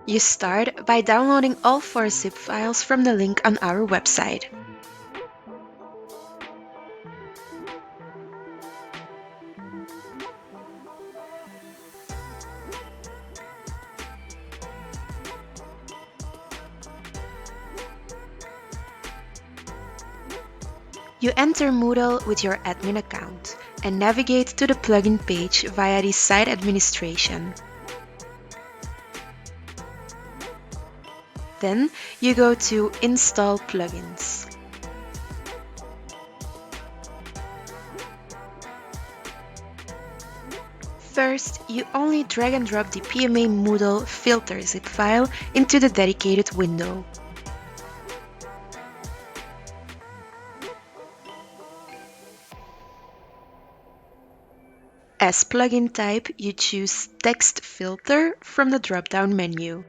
You start by downloading all 4 zip files from the link on our website. You enter Moodle with your admin account and navigate to the plugin page via the site administration. Then you go to Install Plugins. First, you only drag and drop the PMA Moodle filter zip file into the dedicated window. As plugin type, you choose Text Filter from the drop-down menu.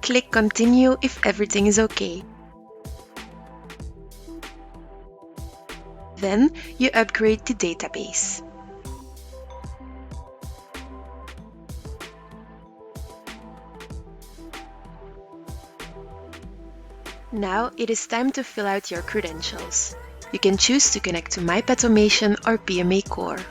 Click Continue if everything is okay. Then you upgrade the database. Now it is time to fill out your credentials. You can choose to connect to My Pathomation or PMA Core.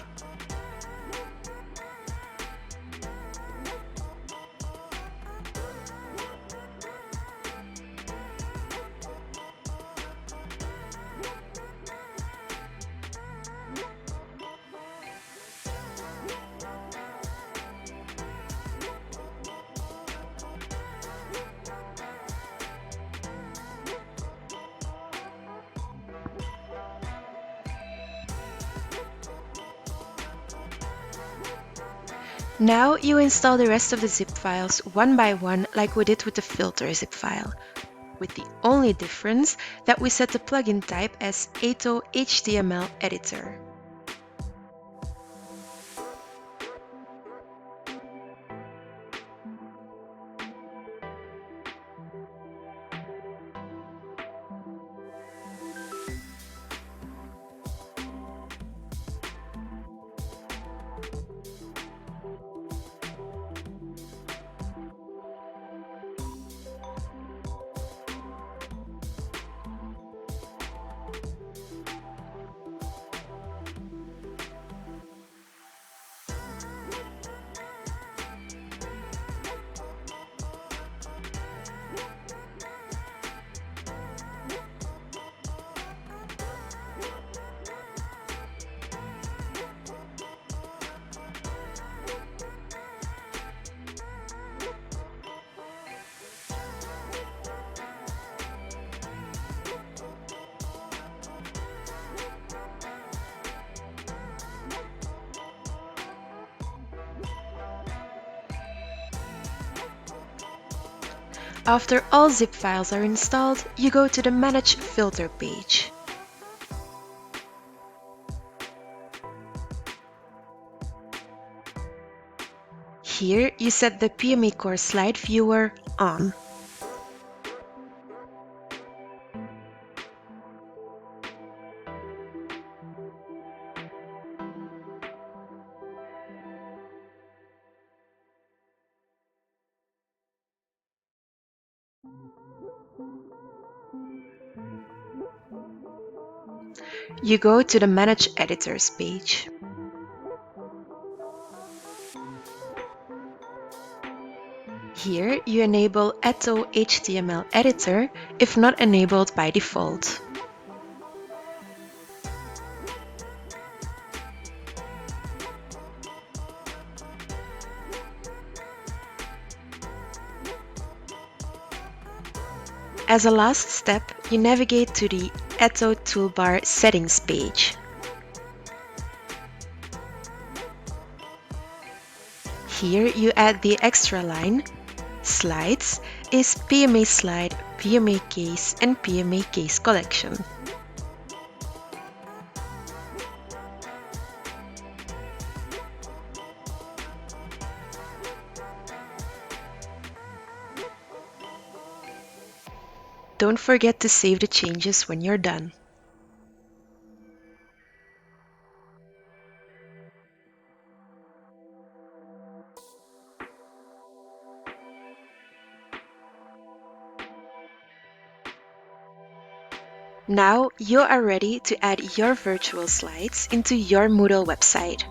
Now you install the rest of the zip files one by one like we did with the filter zip file, with the only difference that we set the plugin type as Atho HTML editor. After all zip files are installed, you go to the Manage Filter page. Here you set the PMA Core slide viewer on. You go to the Manage Editors page. Here you enable Atho HTML editor if not enabled by default. As a last step, you navigate to the Atho toolbar settings page. Here you add the extra line. Slides is PMA slide, PMA case and PMA case collection. Don't forget to save the changes when you're done. Now you are ready to add your virtual slides into your Moodle website.